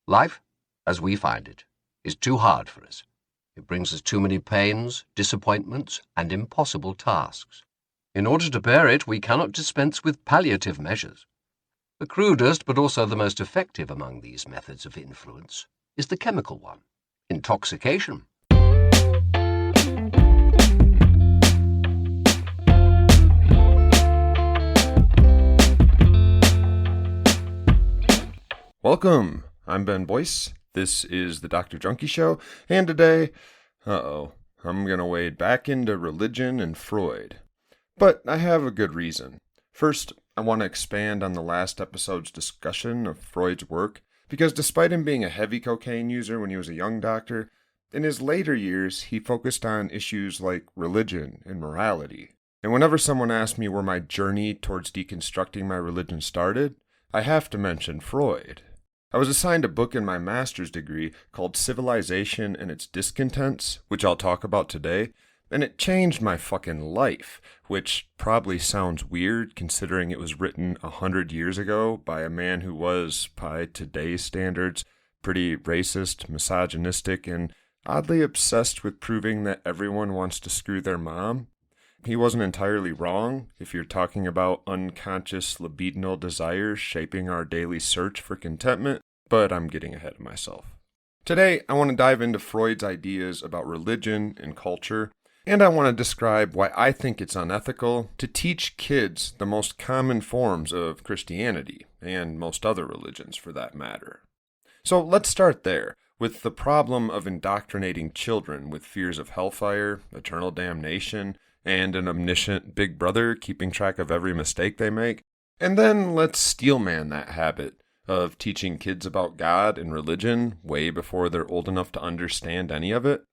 Life, as we find it, is too hard for us. It brings us too many pains, disappointments, and impossible tasks. In order to bear it, we cannot dispense with palliative measures. The crudest, but also the most effective among these methods of influence, is the chemical one: intoxication. Welcome, I'm Ben Boyce. This is the Dr. Junkie Show, and today, I'm gonna wade back into religion and Freud. But I have a good reason. First, I want to expand on the last episode's discussion of Freud's work, because despite him being a heavy cocaine user when he was a young doctor, in his later years he focused on issues like religion and morality. And whenever someone asks me where my journey towards deconstructing my religion started, I have to mention Freud. I was assigned a book in my master's degree called Civilization and Its Discontents, which I'll talk about today, and it changed my fucking life, which probably sounds weird considering it was written 100 years ago by a man who was, by today's standards, pretty racist, misogynistic, and oddly obsessed with proving that everyone wants to screw their mom. He wasn't entirely wrong if you're talking about unconscious libidinal desires shaping our daily search for contentment, but I'm getting ahead of myself. Today, I want to dive into Freud's ideas about religion and culture, and I want to describe why I think it's unethical to teach kids the most common forms of Christianity, and most other religions for that matter. So let's start there, with the problem of indoctrinating children with fears of hellfire, eternal damnation, and an omniscient big brother keeping track of every mistake they make. And then let's steelman that habit of teaching kids about God and religion way before they're old enough to understand any of it.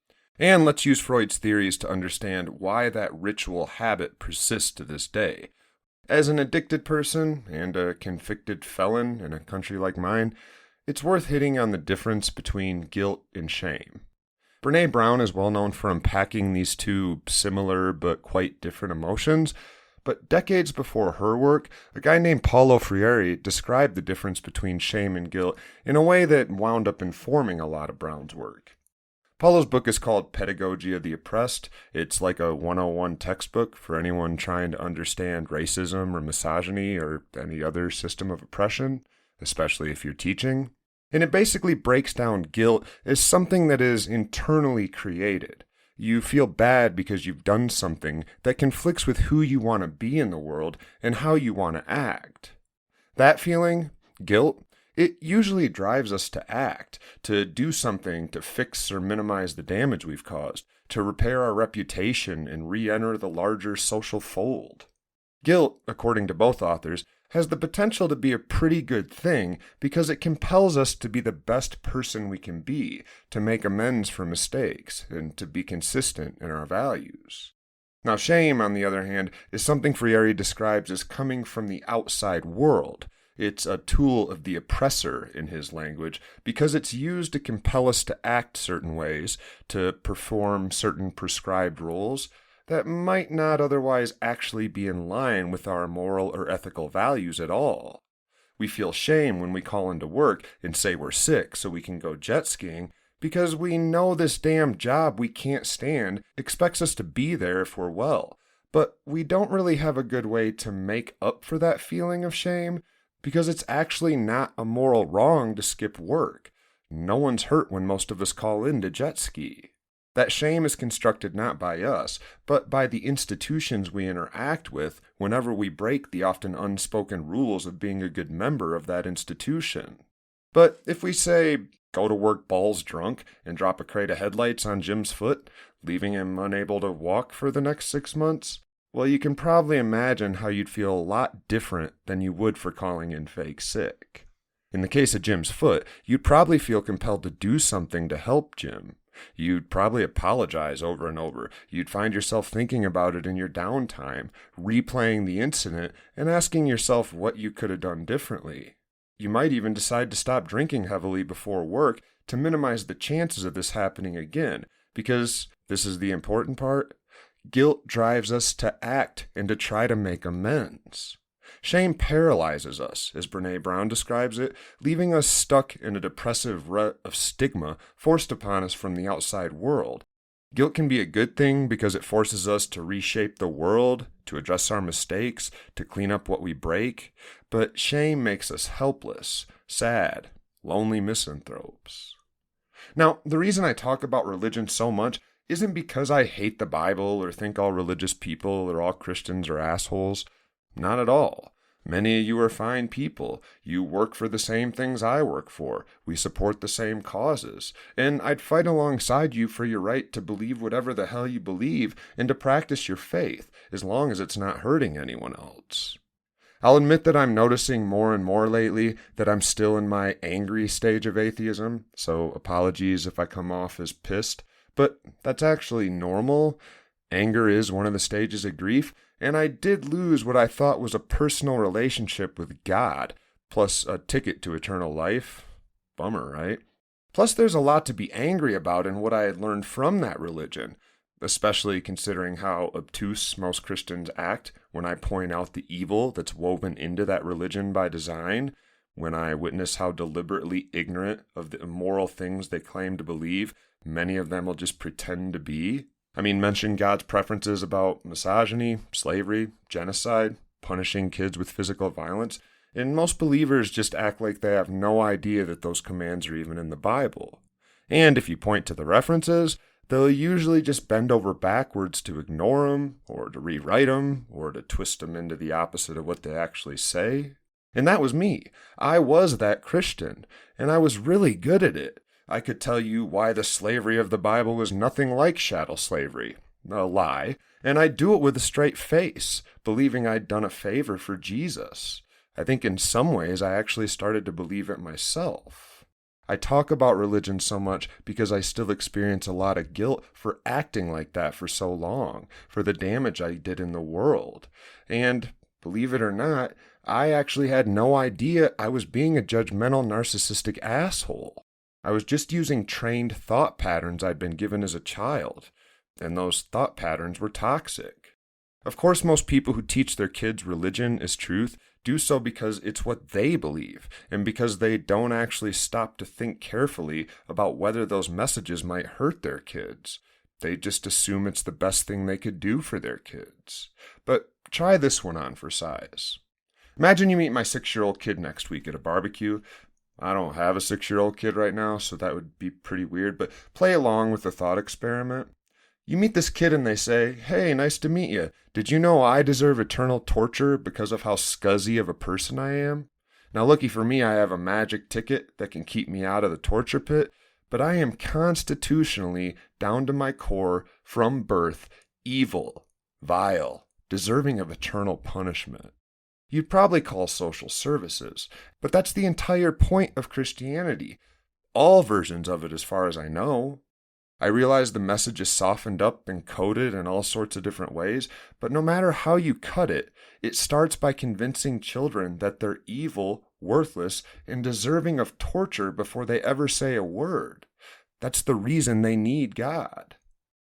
And let's use Freud's theories to understand why that ritual habit persists to this day. As an addicted person and a convicted felon in a country like mine, it's worth hitting on the difference between guilt and shame. Brené Brown is well known for unpacking these two similar but quite different emotions, but decades before her work, a guy named Paulo Freire described the difference between shame and guilt in a way that wound up informing a lot of Brown's work. Paulo's book is called Pedagogy of the Oppressed. It's like a 101 textbook for anyone trying to understand racism or misogyny or any other system of oppression, especially if you're teaching. And it basically breaks down guilt as something that is internally created. You feel bad because you've done something that conflicts with who you want to be in the world and how you want to act. That feeling, guilt, it usually drives us to act, to do something to fix or minimize the damage we've caused, to repair our reputation and re-enter the larger social fold. Guilt, according to both authors, has the potential to be a pretty good thing because it compels us to be the best person we can be, to make amends for mistakes, and to be consistent in our values. Now, shame, on the other hand, is something Freire describes as coming from the outside world. It's a tool of the oppressor, in his language, because it's used to compel us to act certain ways, to perform certain prescribed roles, that might not otherwise actually be in line with our moral or ethical values at all. We feel shame when we call into work and say we're sick so we can go jet skiing because we know this damn job we can't stand expects us to be there if we're well. But we don't really have a good way to make up for that feeling of shame because it's actually not a moral wrong to skip work. No one's hurt when most of us call in to jet ski. That shame is constructed not by us, but by the institutions we interact with whenever we break the often unspoken rules of being a good member of that institution. But if we say, go to work balls drunk and drop a crate of headlights on Jim's foot, leaving him unable to walk for the next 6 months, well, you can probably imagine how you'd feel a lot different than you would for calling in fake sick. In the case of Jim's foot, you'd probably feel compelled to do something to help Jim. You'd probably apologize over and over. You'd find yourself thinking about it in your downtime, replaying the incident, and asking yourself what you could have done differently. You might even decide to stop drinking heavily before work to minimize the chances of this happening again, because, this is the important part, guilt drives us to act and to try to make amends. Shame paralyzes us, as Brené Brown describes it, leaving us stuck in a depressive rut of stigma forced upon us from the outside world. Guilt can be a good thing because it forces us to reshape the world, to address our mistakes, to clean up what we break, but shame makes us helpless, sad, lonely misanthropes. Now, the reason I talk about religion so much isn't because I hate the Bible or think all religious people or all Christians are assholes. Not at all. Many of you are fine people. You work for the same things I work for. We support the same causes. And I'd fight alongside you for your right to believe whatever the hell you believe and to practice your faith, as long as it's not hurting anyone else. I'll admit that I'm noticing more and more lately that I'm still in my angry stage of atheism, so apologies if I come off as pissed, but that's actually normal. Anger is one of the stages of grief, and I did lose what I thought was a personal relationship with God, plus a ticket to eternal life. Bummer, right? Plus, there's a lot to be angry about in what I had learned from that religion, especially considering how obtuse most Christians act when I point out the evil that's woven into that religion by design, when I witness how deliberately ignorant of the immoral things they claim to believe many of them will just pretend to be. I mean, mention God's preferences about misogyny, slavery, genocide, punishing kids with physical violence, and most believers just act like they have no idea that those commands are even in the Bible. And if you point to the references, they'll usually just bend over backwards to ignore them, or to rewrite them, or to twist them into the opposite of what they actually say. And that was me. I was that Christian, and I was really good at it. I could tell you why the slavery of the Bible was nothing like chattel slavery. A lie. And I'd do it with a straight face, believing I'd done a favor for Jesus. I think in some ways I actually started to believe it myself. I talk about religion so much because I still experience a lot of guilt for acting like that for so long, for the damage I did in the world. And, believe it or not, I actually had no idea I was being a judgmental, narcissistic asshole. I was just using trained thought patterns I'd been given as a child, and those thought patterns were toxic. Of course, most people who teach their kids religion as truth do so because it's what they believe, and because they don't actually stop to think carefully about whether those messages might hurt their kids. They just assume it's the best thing they could do for their kids. But try this one on for size. Imagine you meet my 6-year-old kid next week at a barbecue. I don't have a 6-year-old kid right now, so that would be pretty weird, but play along with the thought experiment. You meet this kid and they say, "Hey, nice to meet you. Did you know I deserve eternal torture because of how scuzzy of a person I am? Now, looky for me, I have a magic ticket that can keep me out of the torture pit, but I am constitutionally, down to my core, from birth, evil, vile, deserving of eternal punishment." You'd probably call social services, but that's the entire point of Christianity. All versions of it, as far as I know. I realize the message is softened up and coded in all sorts of different ways, but no matter how you cut it, it starts by convincing children that they're evil, worthless, and deserving of torture before they ever say a word. That's the reason they need God.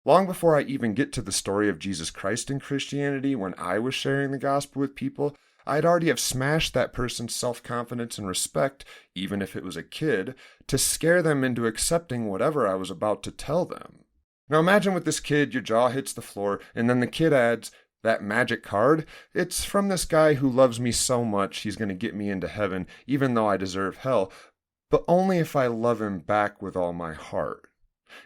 Long before I even get to the story of Jesus Christ in Christianity, when I was sharing the gospel with people, I'd already have smashed that person's self-confidence and respect, even if it was a kid, to scare them into accepting whatever I was about to tell them. Now imagine with this kid, your jaw hits the floor, and then the kid adds, "That magic card? It's from this guy who loves me so much he's going to get me into heaven, even though I deserve hell, but only if I love him back with all my heart.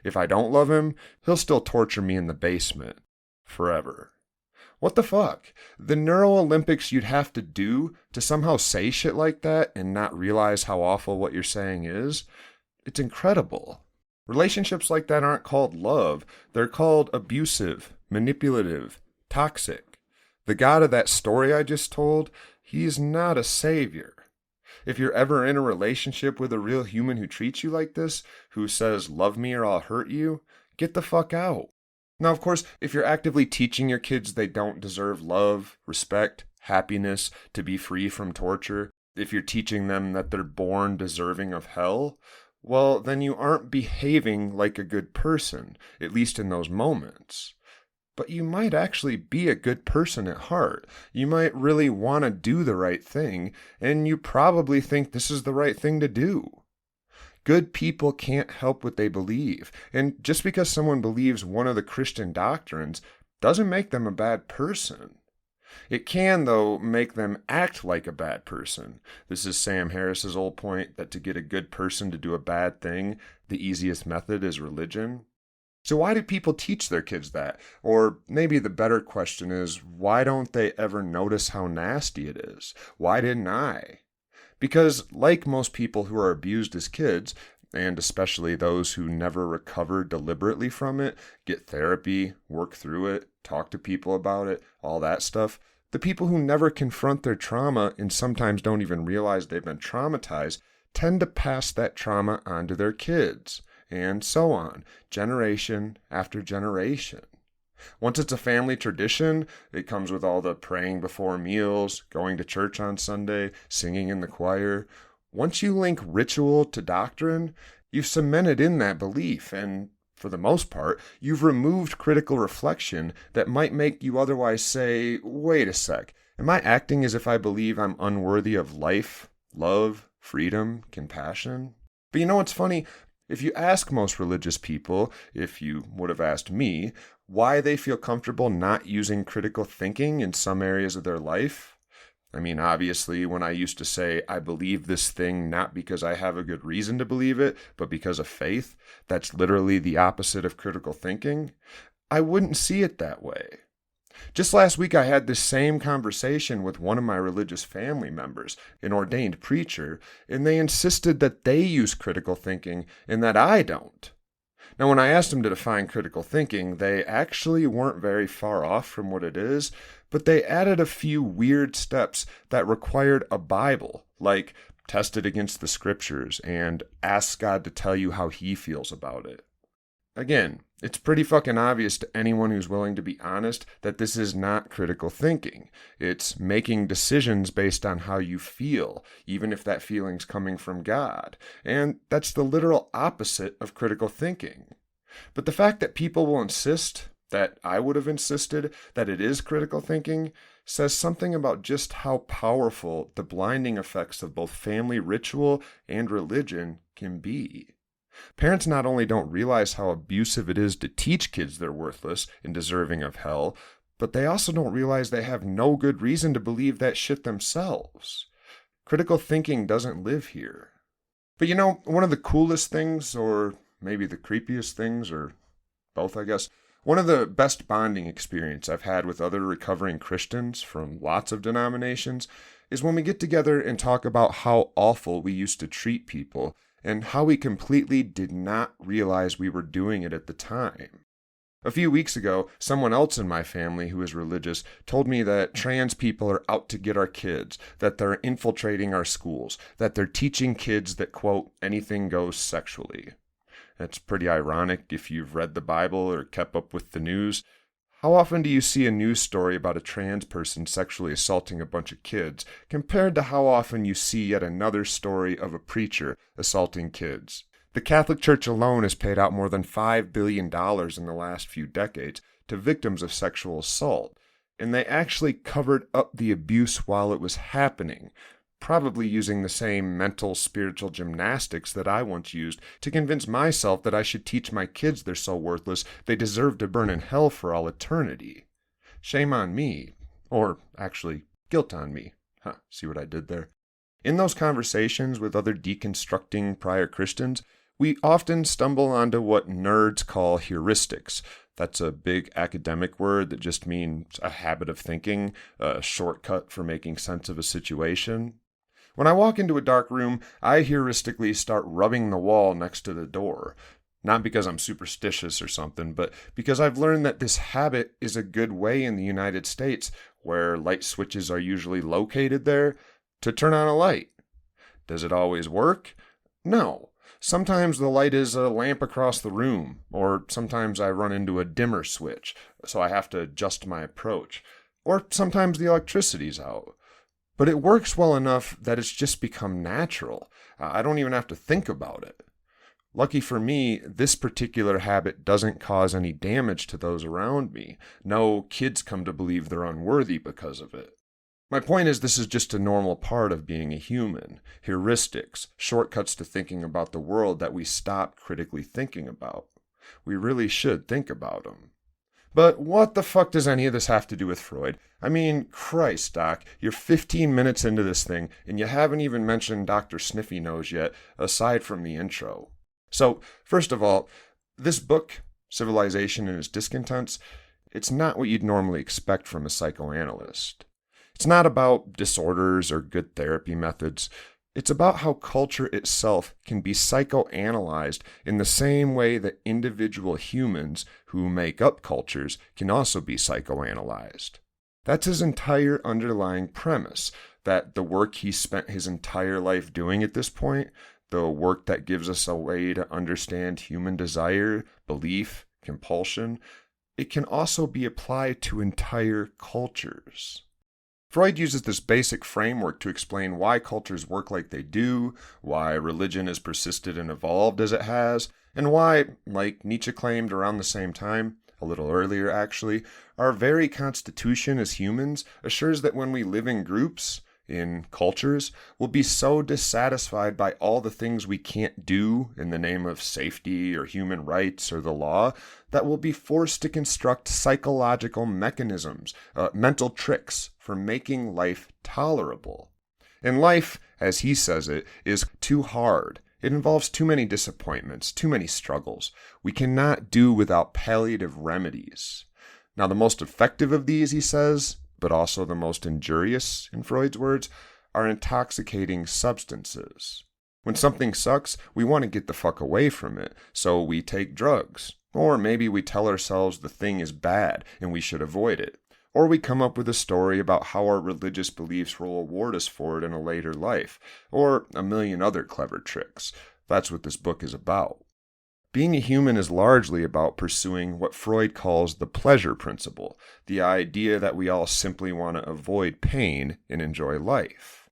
If I don't love him, he'll still torture me in the basement. Forever." What the fuck? The Neuro-Olympics you'd have to do to somehow say shit like that and not realize how awful what you're saying is? It's incredible. Relationships like that aren't called love. They're called abusive, manipulative, toxic. The God of that story I just told, he's not a savior. If you're ever in a relationship with a real human who treats you like this, who says, "Love me or I'll hurt you," get the fuck out. Now, of course, if you're actively teaching your kids they don't deserve love, respect, happiness, to be free from torture, if you're teaching them that they're born deserving of hell, well, then you aren't behaving like a good person, at least in those moments. but you might actually be a good person at heart. You might really want to do the right thing, and you probably think this is the right thing to do. Good people can't help what they believe, and just because someone believes one of the Christian doctrines doesn't make them a bad person. It can, though, make them act like a bad person. This is Sam Harris's old point that to get a good person to do a bad thing, the easiest method is religion. So why do people teach their kids that? Or maybe the better question is, why don't they ever notice how nasty it is? Why didn't I? Because like most people who are abused as kids, and especially those who never recover deliberately from it, get therapy, work through it, talk to people about it, all that stuff, the people who never confront their trauma and sometimes don't even realize they've been traumatized tend to pass that trauma on to their kids, and so on, generation after generation. Once it's a family tradition, it comes with all the praying before meals, going to church on Sunday, singing in the choir. Once you link ritual to doctrine, you've cemented in that belief, and for the most part, you've removed critical reflection that might make you otherwise say, wait a sec, am I acting as if I believe I'm unworthy of life, love, freedom, compassion? But you know what's funny? If you ask most religious people, if you would have asked me, why they feel comfortable not using critical thinking in some areas of their life, I mean, obviously, when I used to say, I believe this thing not because I have a good reason to believe it, but because of faith, that's literally the opposite of critical thinking, I wouldn't see it that way. Just last week, I had this same conversation with one of my religious family members, an ordained preacher, and they insisted that they use critical thinking and that I don't. Now, when I asked them to define critical thinking, they actually weren't very far off from what it is, but they added a few weird steps that required a Bible, like test it against the scriptures and ask God to tell you how he feels about it. Again, it's pretty fucking obvious to anyone who's willing to be honest that this is not critical thinking. It's making decisions based on how you feel, even if that feeling's coming from God. And that's the literal opposite of critical thinking. But the fact that people will insist, that I would have insisted, that it is critical thinking, says something about just how powerful the blinding effects of both family ritual and religion can be. Parents not only don't realize how abusive it is to teach kids they're worthless and deserving of hell, but they also don't realize they have no good reason to believe that shit themselves. Critical thinking doesn't live here. But you know, one of the coolest things, or maybe the creepiest things, or both, I guess, one of the best bonding experience I've had with other recovering Christians from lots of denominations is when we get together and talk about how awful we used to treat people and how we completely did not realize we were doing it at the time. A few weeks ago, someone else in my family who is religious told me that trans people are out to get our kids, that they're infiltrating our schools, that they're teaching kids that, quote, anything goes sexually. That's pretty ironic if you've read the Bible or kept up with the news. How often do you see a news story about a trans person sexually assaulting a bunch of kids, compared to how often you see yet another story of a preacher assaulting kids? The Catholic Church alone has paid out more than $5 billion in the last few decades to victims of sexual assault, and they actually covered up the abuse while it was happening, probably using the same mental, spiritual gymnastics that I once used to convince myself that I should teach my kids they're so worthless they deserve to burn in hell for all eternity. Shame on me. Or, actually, guilt on me. See what I did there? In those conversations with other deconstructing prior Christians, we often stumble onto what nerds call heuristics. That's a big academic word that just means a habit of thinking, a shortcut for making sense of a situation. When I walk into a dark room, I heuristically start rubbing the wall next to the door. Not because I'm superstitious or something, but because I've learned that this habit is a good way in the United States, where light switches are usually located there, to turn on a light. Does it always work? No. Sometimes the light is a lamp across the room, or sometimes I run into a dimmer switch, so I have to adjust my approach. Or sometimes the electricity's out. But it works well enough that it's just become natural. I don't even have to think about it. Lucky for me, this particular habit doesn't cause any damage to those around me. No kids come to believe they're unworthy because of it. My point is, this is just a normal part of being a human. Heuristics, shortcuts to thinking about the world that we stop critically thinking about. We really should think about them. But what the fuck does any of this have to do with Freud? I mean, Christ, Doc, you're 15 minutes into this thing, and you haven't even mentioned Dr. Sniffy Nose yet, aside from the intro. So, first of all, this book, Civilization and Its Discontents, it's not what you'd normally expect from a psychoanalyst. It's not about disorders or good therapy methods. It's about how culture itself can be psychoanalyzed in the same way that individual humans who make up cultures can also be psychoanalyzed. That's his entire underlying premise, that the work he spent his entire life doing at this point, the work that gives us a way to understand human desire, belief, compulsion, it can also be applied to entire cultures. Freud uses this basic framework to explain why cultures work like they do, why religion has persisted and evolved as it has, and why, like Nietzsche claimed around the same time, a little earlier actually, our very constitution as humans assures that when we live in groups, in cultures, we'll be so dissatisfied by all the things we can't do in the name of safety or human rights or the law that we'll be forced to construct psychological mechanisms, mental tricks for making life tolerable. And life, as he says it, is too hard. It involves too many disappointments, too many struggles. We cannot do without palliative remedies. Now, the most effective of these, he says, but also the most injurious, in Freud's words, are intoxicating substances. When something sucks, we want to get the fuck away from it, so we take drugs. Or maybe we tell ourselves the thing is bad and we should avoid it. Or we come up with a story about how our religious beliefs will reward us for it in a later life. Or a million other clever tricks. That's what this book is about. Being a human is largely about pursuing what Freud calls the pleasure principle, the idea that we all simply want to avoid pain and enjoy life.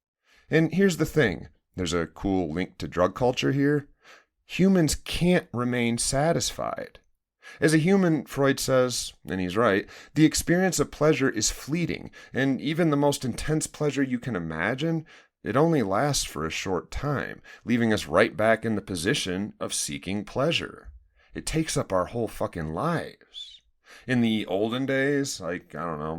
And here's the thing, there's a cool link to drug culture here. Humans can't remain satisfied. As a human, Freud says, and he's right, the experience of pleasure is fleeting, and even the most intense pleasure you can imagine, it only lasts for a short time, leaving us right back in the position of seeking pleasure. It takes up our whole fucking lives. In the olden days, like,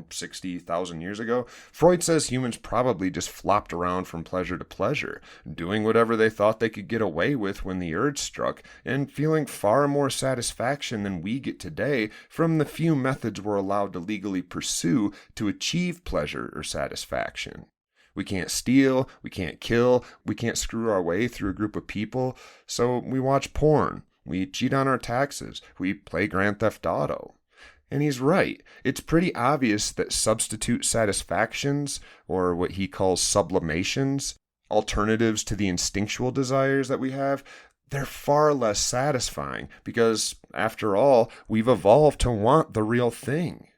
60,000 years ago, Freud says humans probably just flopped around from pleasure to pleasure, doing whatever they thought they could get away with when the urge struck, and feeling far more satisfaction than we get today from the few methods we're allowed to legally pursue to achieve pleasure or satisfaction. We can't steal, we can't kill, we can't screw our way through a group of people, so we watch porn, we cheat on our taxes, we play Grand Theft Auto. And he's right. It's pretty obvious that substitute satisfactions, or what he calls sublimations, alternatives to the instinctual desires that we have, they're far less satisfying because, after all, we've evolved to want the real thing.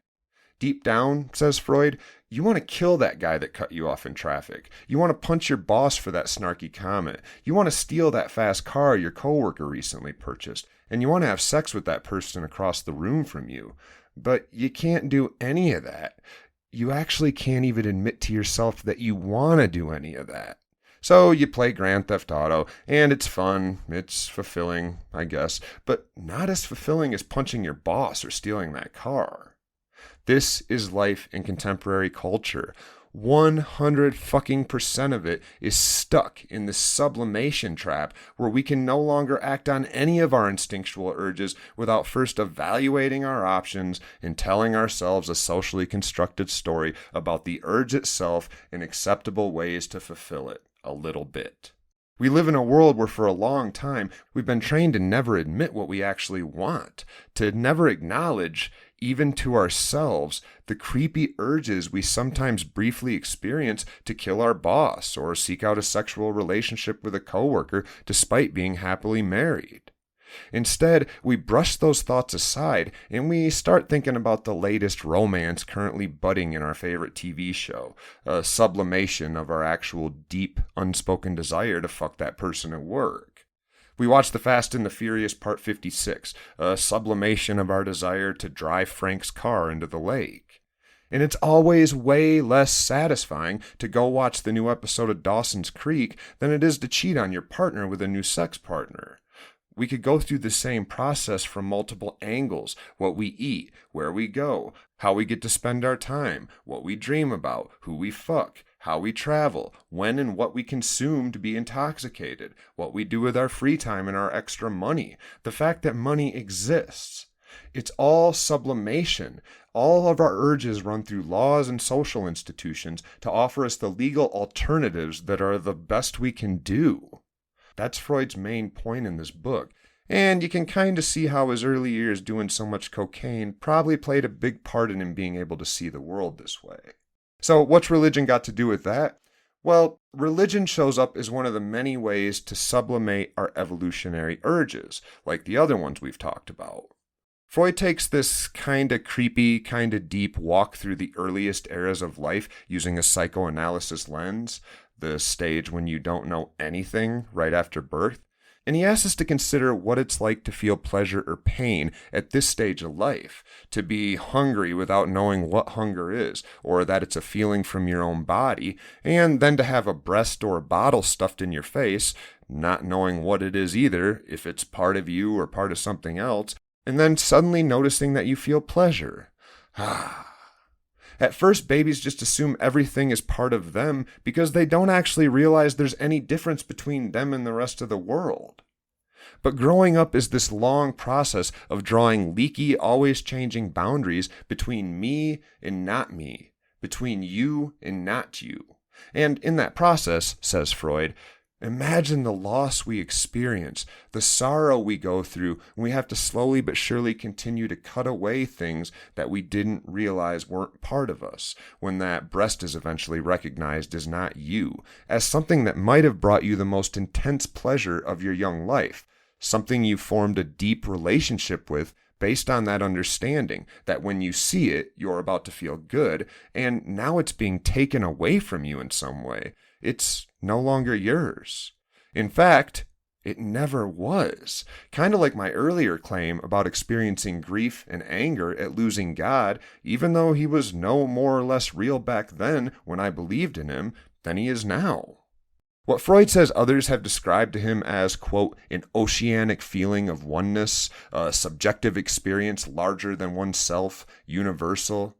Deep down, says Freud, you want to kill that guy that cut you off in traffic. You want to punch your boss for that snarky comment. You want to steal that fast car your coworker recently purchased. And you want to have sex with that person across the room from you. But you can't do any of that. You actually can't even admit to yourself that you want to do any of that. So you play Grand Theft Auto, and it's fun, it's fulfilling, I guess, but not as fulfilling as punching your boss or stealing that car. This is life in contemporary culture. 100% of it is stuck in this sublimation trap where we can no longer act on any of our instinctual urges without first evaluating our options and telling ourselves a socially constructed story about the urge itself and acceptable ways to fulfill it a little bit. We live in a world where for a long time we've been trained to never admit what we actually want, to never acknowledge, even to ourselves, the creepy urges we sometimes briefly experience to kill our boss or seek out a sexual relationship with a coworker despite being happily married. Instead, we brush those thoughts aside and we start thinking about the latest romance currently budding in our favorite TV show, a sublimation of our actual deep, unspoken desire to fuck that person at work. We watch The Fast and the Furious Part 56, a sublimation of our desire to drive Frank's car into the lake. And it's always way less satisfying to go watch the new episode of Dawson's Creek than it is to cheat on your partner with a new sex partner. We could go through the same process from multiple angles: what we eat, where we go, how we get to spend our time, what we dream about, who we fuck, how we travel, when and what we consume to be intoxicated, what we do with our free time and our extra money, the fact that money exists. It's all sublimation. All of our urges run through laws and social institutions to offer us the legal alternatives that are the best we can do. That's Freud's main point in this book. And you can kind of see how his early years doing so much cocaine probably played a big part in him being able to see the world this way. So what's religion got to do with that? Well, religion shows up as one of the many ways to sublimate our evolutionary urges, like the other ones we've talked about. Freud takes this kind of creepy, kind of deep walk through the earliest eras of life using a psychoanalysis lens, the stage when you don't know anything right after birth, and he asks us to consider what it's like to feel pleasure or pain at this stage of life, to be hungry without knowing what hunger is, or that it's a feeling from your own body, and then to have a breast or a bottle stuffed in your face, not knowing what it is either, if it's part of you or part of something else, and then suddenly noticing that you feel pleasure. At first, babies just assume everything is part of them because they don't actually realize there's any difference between them and the rest of the world. But growing up is this long process of drawing leaky, always changing boundaries between me and not me, between you and not you. And in that process, says Freud, imagine the loss we experience, the sorrow we go through when we have to slowly but surely continue to cut away things that we didn't realize weren't part of us, when that breast is eventually recognized as not you, as something that might have brought you the most intense pleasure of your young life, something you formed a deep relationship with based on that understanding that when you see it, you're about to feel good, and now it's being taken away from you in some way. It's no longer yours. In fact, it never was. Kind of like my earlier claim about experiencing grief and anger at losing God, even though he was no more or less real back then when I believed in him than he is now. What Freud says others have described to him as, quote, an oceanic feeling of oneness, a subjective experience larger than oneself, universal.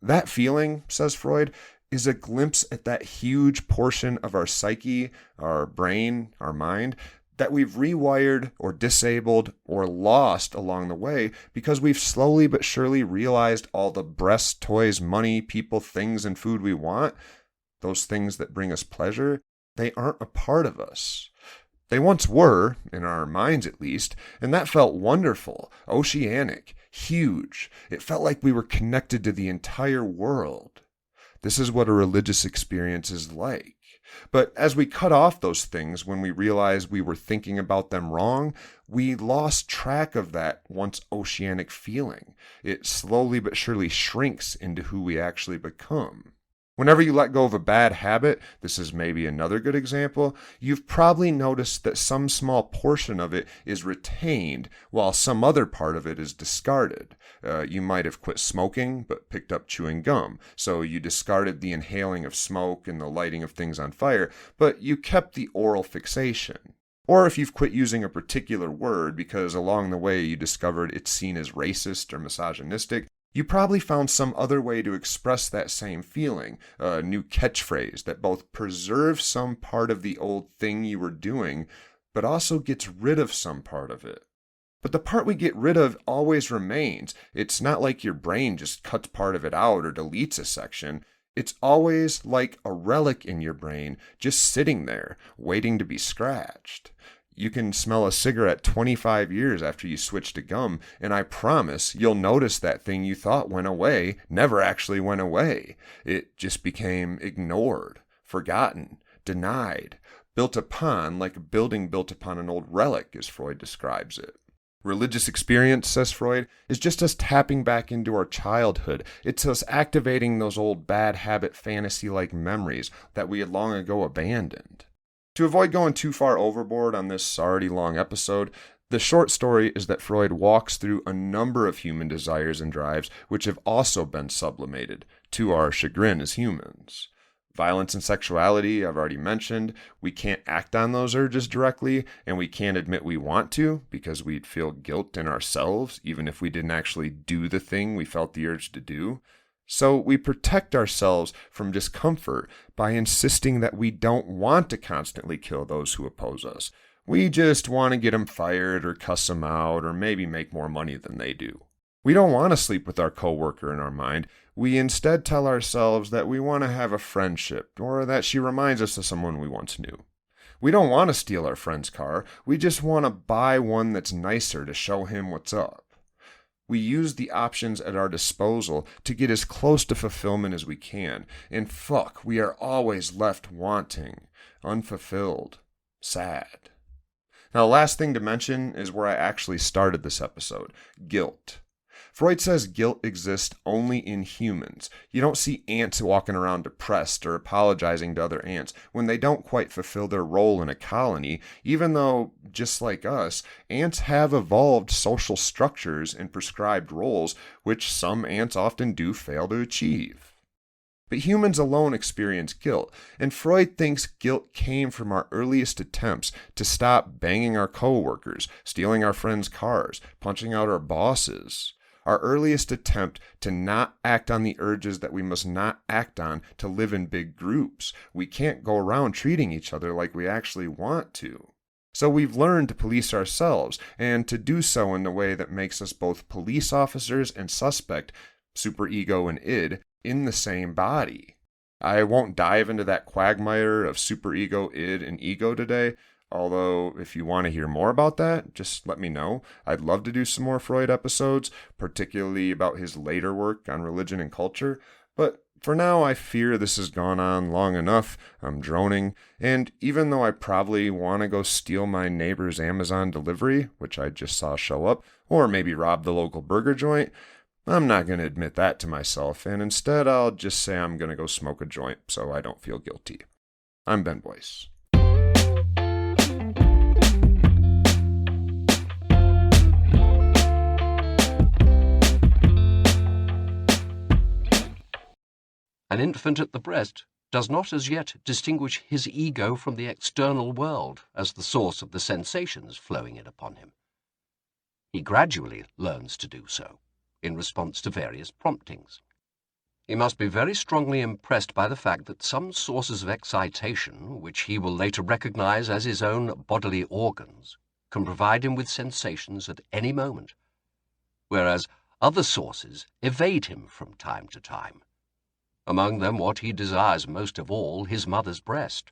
That feeling, says Freud, is a glimpse at that huge portion of our psyche, our brain, our mind, that we've rewired or disabled or lost along the way because we've slowly but surely realized all the breasts, toys, money, people, things, and food we want, those things that bring us pleasure, they aren't a part of us. They once were, in our minds at least, and that felt wonderful, oceanic, huge. It felt like we were connected to the entire world. This is what a religious experience is like. But as we cut off those things when we realized we were thinking about them wrong, we lost track of that once oceanic feeling. It slowly but surely shrinks into who we actually become. Whenever you let go of a bad habit, this is maybe another good example, you've probably noticed that some small portion of it is retained while some other part of it is discarded. You might have quit smoking but picked up chewing gum, so you discarded the inhaling of smoke and the lighting of things on fire, but you kept the oral fixation. Or if you've quit using a particular word because along the way you discovered it's seen as racist or misogynistic, you probably found some other way to express that same feeling, a new catchphrase that both preserves some part of the old thing you were doing, but also gets rid of some part of it. But the part we get rid of always remains. It's not like your brain just cuts part of it out or deletes a section. It's always like a relic in your brain, just sitting there, waiting to be scratched. You can smell a cigarette 25 years after you switch to gum, and I promise you'll notice that thing you thought went away never actually went away. It just became ignored, forgotten, denied, built upon like a building built upon an old relic, as Freud describes it. Religious experience, says Freud, is just us tapping back into our childhood. It's us activating those old bad habit fantasy-like memories that we had long ago abandoned. To avoid going too far overboard on this already long episode, the short story is that Freud walks through a number of human desires and drives which have also been sublimated, to our chagrin as humans. Violence and sexuality, I've already mentioned. We can't act on those urges directly, and we can't admit we want to because we'd feel guilt in ourselves, even if we didn't actually do the thing we felt the urge to do. So we protect ourselves from discomfort by insisting that we don't want to constantly kill those who oppose us. We just want to get them fired or cuss them out or maybe make more money than they do. We don't want to sleep with our coworker in our mind. We instead tell ourselves that we want to have a friendship or that she reminds us of someone we once knew. We don't want to steal our friend's car. We just want to buy one that's nicer to show him what's up. We use the options at our disposal to get as close to fulfillment as we can. And fuck, we are always left wanting, unfulfilled, sad. Now, the last thing to mention is where I actually started this episode, guilt. Freud says guilt exists only in humans. You don't see ants walking around depressed or apologizing to other ants when they don't quite fulfill their role in a colony, even though, just like us, ants have evolved social structures and prescribed roles, which some ants often do fail to achieve. But humans alone experience guilt, and Freud thinks guilt came from our earliest attempts to stop banging our coworkers, stealing our friends' cars, punching out our bosses. Our earliest attempt to not act on the urges that we must not act on to live in big groups. We can't go around treating each other like we actually want to. So we've learned to police ourselves, and to do so in a way that makes us both police officers and suspect, superego and id, in the same body. I won't dive into that quagmire of superego, id, and ego today. Although, if you want to hear more about that, just let me know. I'd love to do some more Freud episodes, particularly about his later work on religion and culture. But for now, I fear this has gone on long enough. I'm droning. And even though I probably want to go steal my neighbor's Amazon delivery, which I just saw show up, or maybe rob the local burger joint, I'm not going to admit that to myself. And instead, I'll just say I'm going to go smoke a joint so I don't feel guilty. I'm Ben Boyce. An infant at the breast does not as yet distinguish his ego from the external world as the source of the sensations flowing in upon him. He gradually learns to do so, in response to various promptings. He must be very strongly impressed by the fact that some sources of excitation, which he will later recognize as his own bodily organs, can provide him with sensations at any moment, whereas other sources evade him from time to time. Among them what he desires most of all, his mother's breast.